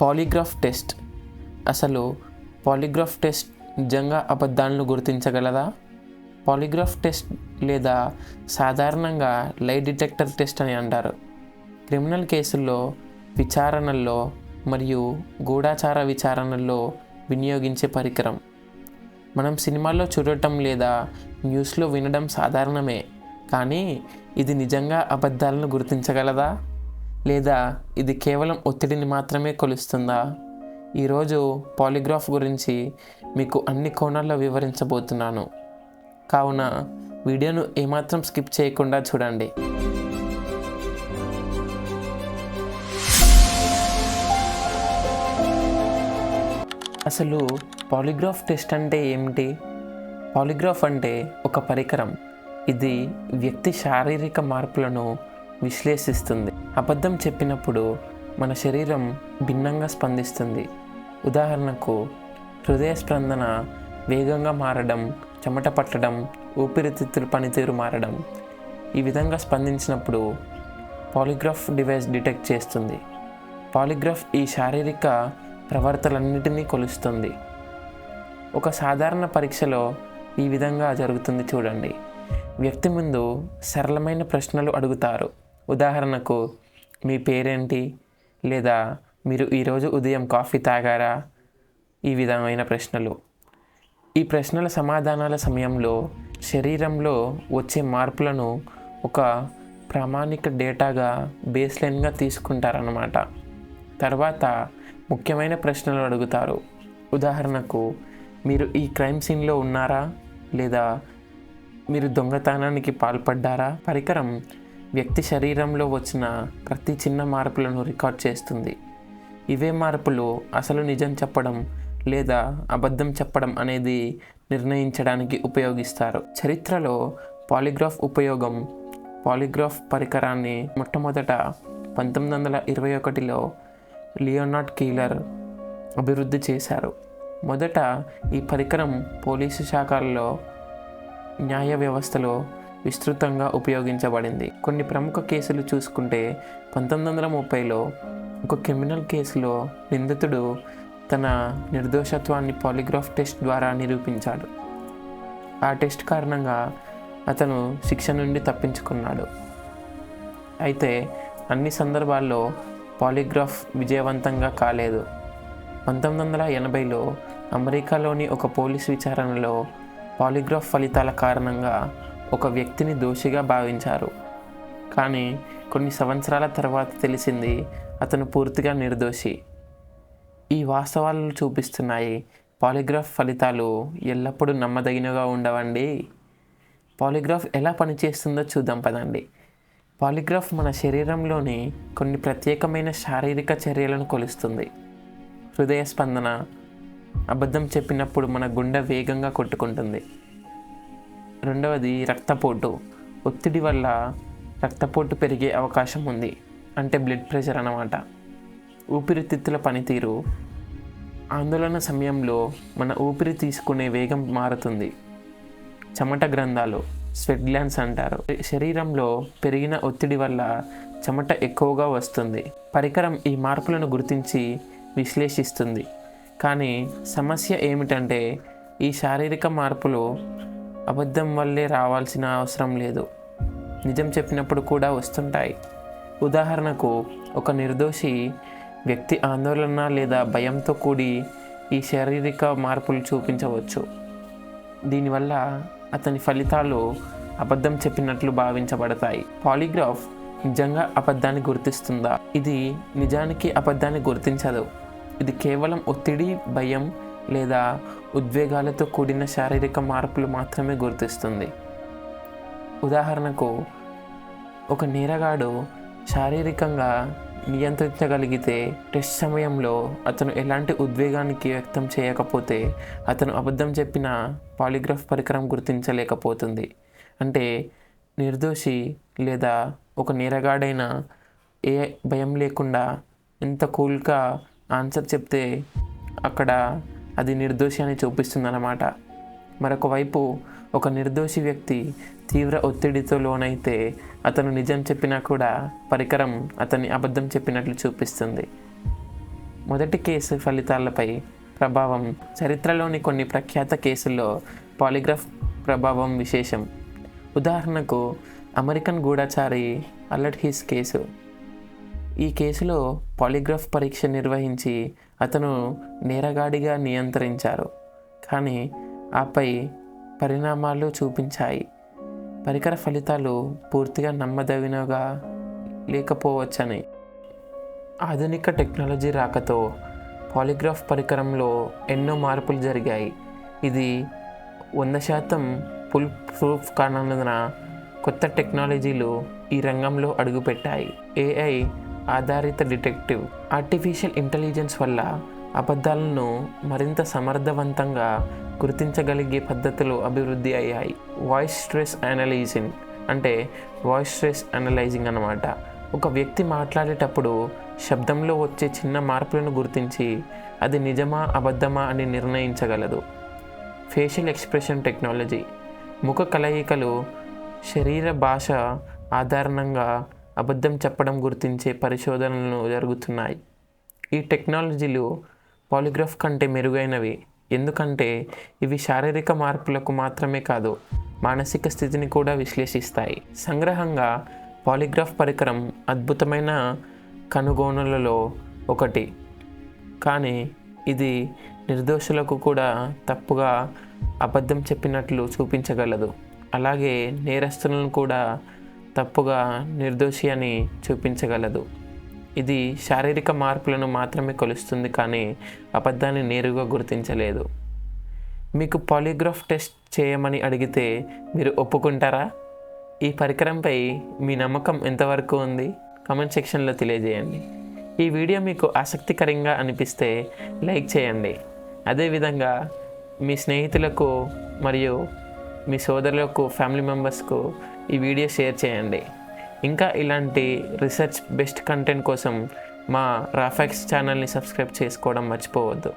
Polygraph test. అసలు polygraph test నిజంగా అబద్ధాలను గుర్తించగలదా? పాలిగ్రాఫ్ టెస్ట్ లేదా సాధారణంగా లై డిటెక్టర్ టెస్ట్ అని అంటారు. క్రిమినల్ కేసుల్లో, విచారణల్లో మరియు గూఢచార విచారణల్లో వినియోగించే పరికరం. మనం సినిమాల్లో చూడటం లేదా న్యూస్లో వినడం సాధారణమే, కానీ ఇది నిజంగా అబద్ధాలను గుర్తించగలదా? లేదా ఇది కేవలం ఒత్తిడిని మాత్రమే కొలుస్తుందా? ఈరోజు పాలిగ్రాఫ్ గురించి మీకు అన్ని కోణాల్లో వివరించబోతున్నాను. కావున వీడియోను ఏమాత్రం స్కిప్ చేయకుండా చూడండి. అసలు పాలిగ్రాఫ్ టెస్ట్ అంటే ఏమిటి? పాలిగ్రాఫ్ అంటే ఒక పరికరం. ఇది వ్యక్తి శారీరక మార్పులను విశ్లేషిస్తుంది. అబద్ధం చెప్పినప్పుడు మన శరీరం భిన్నంగా స్పందిస్తుంది. ఉదాహరణకు, హృదయ స్పందన వేగంగా మారడం, చెమట పట్టడం, ఊపిరితిత్తుల పనితీరు మారడం. ఈ విధంగా స్పందించినప్పుడు పాలిగ్రాఫ్ డివైస్ డిటెక్ట్ చేస్తుంది. పాలిగ్రాఫ్ ఈ శారీరక ప్రవర్తనలన్నిటినీ కొలుస్తుంది. ఒక సాధారణ పరీక్షలో ఈ విధంగా జరుగుతుంది చూడండి. వ్యక్తి ముందు సరళమైన ప్రశ్నలు అడుగుతారు. ఉదాహరణకు, మీ పేరేంటి? లేదా మీరు ఈరోజు ఉదయం కాఫీ తాగారా? ఈ విధమైన ప్రశ్నలు. ఈ ప్రశ్నల సమాధానాల సమయంలో శరీరంలో వచ్చే మార్పులను ఒక ప్రామాణిక డేటాగా బేస్లైన్గా తీసుకుంటారన్నమాట. తర్వాత ముఖ్యమైన ప్రశ్నలు అడుగుతారు. ఉదాహరణకు, మీరు ఈ క్రైమ్ సీన్లో ఉన్నారా? లేదా మీరు దొంగతనానికి పాల్పడ్డారా? పరికరం వ్యక్తి శరీరంలో వచ్చిన ప్రతి చిన్న మార్పులను రికార్డ్ చేస్తుంది. ఇవే మార్పులు అసలు నిజం చెప్పడం లేదా అబద్ధం చెప్పడం అనేది నిర్ణయించడానికి ఉపయోగిస్తారు. చరిత్రలో పాలిగ్రాఫ్ ఉపయోగం. పాలిగ్రాఫ్ పరికరాన్ని మొట్టమొదట 1921లో లియోనార్డ్ కీలర్ అభివృద్ధి చేశారు. మొదట ఈ పరికరం పోలీసు శాఖల్లో, న్యాయ వ్యవస్థలో విస్తృతంగా ఉపయోగించబడింది. కొన్ని ప్రముఖ కేసులు చూసుకుంటే 1930లో ఒక క్రిమినల్ కేసులో నిందితుడు తన నిర్దోషత్వాన్ని పాలిగ్రాఫ్ టెస్ట్ ద్వారా నిరూపించాడు. ఆ టెస్ట్ కారణంగా అతను శిక్ష నుండి తప్పించుకున్నాడు. అయితే అన్ని సందర్భాల్లో పాలిగ్రాఫ్ విజయవంతంగా కాలేదు. 1980లో అమెరికాలోని ఒక పోలీసు విచారణలో పాలిగ్రాఫ్ ఫలితాల కారణంగా ఒక వ్యక్తిని దోషిగా భావించారు. కానీ కొన్ని సంవత్సరాల తర్వాత తెలిసింది అతను పూర్తిగా నిర్దోషి. ఈ వాస్తవాలను చూపిస్తున్నాయి పాలిగ్రాఫ్ ఫలితాలు ఎల్లప్పుడూ నమ్మదగినగా ఉండవండి. పాలిగ్రాఫ్ ఎలా పనిచేస్తుందో చూద్దాం పదండి. పాలిగ్రాఫ్ మన శరీరంలోని కొన్ని ప్రత్యేకమైన శారీరక చర్యలను కొలుస్తుంది. హృదయ స్పందన. అబద్ధం చెప్పినప్పుడు మన గుండె వేగంగా కొట్టుకుంటుంది. రెండవది రక్తపోటు. ఒత్తిడి వల్ల రక్తపోటు పెరిగే అవకాశం ఉంది, అంటే బ్లడ్ ప్రెషర్ అన్నమాట. ఊపిరితిత్తుల పనితీరు. ఆందోళన సమయంలో మన ఊపిరి తీసుకునే వేగం మారుతుంది. చెమట గ్రంథాలు, స్వెట్ గ్లాండ్స్ అంటారు. శరీరంలో పెరిగిన ఒత్తిడి వల్ల చెమట ఎక్కువగా వస్తుంది. పరికరం ఈ మార్పులను గుర్తించి విశ్లేషిస్తుంది. కానీ సమస్య ఏమిటంటే ఈ శారీరక మార్పులు అబద్ధం వల్లే రావాల్సిన అవసరం లేదు. నిజం చెప్పినప్పుడు కూడా వస్తుంటాయి. ఉదాహరణకు, ఒక నిర్దోషి వ్యక్తి ఆందోళన లేదా భయంతో కూడి ఈ శారీరక మార్పులు చూపించవచ్చు. దీనివల్ల అతని ఫలితాలు అబద్ధం చెప్పినట్లు భావించబడతాయి. పాలిగ్రాఫ్ నిజంగా అబద్ధాన్ని గుర్తిస్తుందా? ఇది నిజానికి అబద్ధాన్ని గుర్తించదు. ఇది కేవలం ఒత్తిడి, భయం లేదా ఉద్వేగాలతో కూడిన శారీరక మార్పులు మాత్రమే గుర్తిస్తుంది. ఉదాహరణకు, ఒక నేరగాడు శారీరకంగా నియంత్రించగలిగితే టెస్ట్ సమయంలో అతను ఎలాంటి ఉద్వేగానికి వ్యక్తం చేయకపోతే అతను అబద్ధం చెప్పిన పాలిగ్రాఫ్ పరికరం గుర్తించలేకపోతుంది. అంటే నిర్దోషి లేదా ఒక నేరగాడైనా ఏ భయం లేకుండా ఎంత కూల్గా ఆన్సర్ చెప్తే అక్కడ అది నిర్దోషి అని చూపిస్తుందన్నమాట. మరొక వైపు ఒక నిర్దోషి వ్యక్తి తీవ్ర ఒత్తిడితో లోనైతే అతను నిజం చెప్పినా కూడా పరికరం అతన్ని అబద్ధం చెప్పినట్లు చూపిస్తుంది. మొదటి కేసు ఫలితాలపై ప్రభావం. చరిత్రలోని కొన్ని ప్రఖ్యాత కేసుల్లో పాలిగ్రాఫ్ ప్రభావం విశేషం. ఉదాహరణకు అమెరికన్ గూఢచారి అల్లర్డ్ హీస్ కేసు. ఈ కేసులో పాలిగ్రాఫ్ పరీక్ష నిర్వహించి అతను నేరగాడిగా నియంత్రించారు, కానీ ఆపై పరిణామాలు చూపించాయి పరికర ఫలితాలు పూర్తిగా నమ్మదగినవిగా లేకపోవచ్చని. ఆధునిక టెక్నాలజీ రాకతో పాలిగ్రాఫ్ పరికరంలో ఎన్నో మార్పులు జరిగాయి. ఇది 100% ఫుల్ ప్రూఫ్ కానందున కొత్త టెక్నాలజీలు ఈ రంగంలో అడుగుపెట్టాయి. AI ఆధారిత డిటెక్టివ్. ఆర్టిఫిషియల్ ఇంటెలిజెన్స్ వల్ల అబద్ధాలను మరింత సమర్థవంతంగా గుర్తించగలిగే పద్ధతులు అభివృద్ధి అయ్యాయి. వాయిస్ ట్రేస్ అనలైజింగ్ అన్నమాట. ఒక వ్యక్తి మాట్లాడేటప్పుడు శబ్దంలో వచ్చే చిన్న మార్పులను గుర్తించి అది నిజమా అబద్ధమా అని నిర్ణయించగలదు. Facial expression technology. ముఖ కలయికలు, శరీర భాష ఆధారంగా అబద్ధం చెప్పడం గుర్తించే పరిశోధనలు జరుగుతున్నాయి. ఈ టెక్నాలజీలు పాలిగ్రాఫ్ కంటే మెరుగైనవి, ఎందుకంటే ఇవి శారీరక మార్పులకు మాత్రమే కాదు, మానసిక స్థితిని కూడా విశ్లేషిస్తాయి. సంగ్రహంగా పాలిగ్రాఫ్ పరికరం అద్భుతమైన కనుగొనులలో ఒకటి, కానీ ఇది నిర్దోషులకు కూడా తప్పుగా అబద్ధం చెప్పినట్లు చూపించగలదు. అలాగే నేరస్తులను కూడా తప్పుగా నిర్దోషి అని చూపించగలదు. ఇది శారీరక మార్పులను మాత్రమే కొలుస్తుంది, కానీ అబద్ధాన్ని నేరుగా గుర్తించలేదు. మీకు పాలిగ్రాఫ్ టెస్ట్ చేయమని అడిగితే మీరు ఒప్పుకుంటారా? ఈ పరికరంపై మీ నమ్మకం ఎంతవరకు ఉంది? కామెంట్ సెక్షన్లో తెలియజేయండి. ఈ వీడియో మీకు ఆసక్తికరంగా అనిపిస్తే లైక్ చేయండి. అదేవిధంగా మీ స్నేహితులకు మరియు మీ సోదరులకు, ఫ్యామిలీ మెంబర్స్కు ఈ వీడియో షేర్ చేయండి. ఇంకా ఇలాంటి రీసెర్చ్ బెస్ట్ కంటెంట్ కోసం మా రాఫాక్స్ ఛానల్ని సబ్స్క్రైబ్ చేసుకోవడం మర్చిపోవద్దు.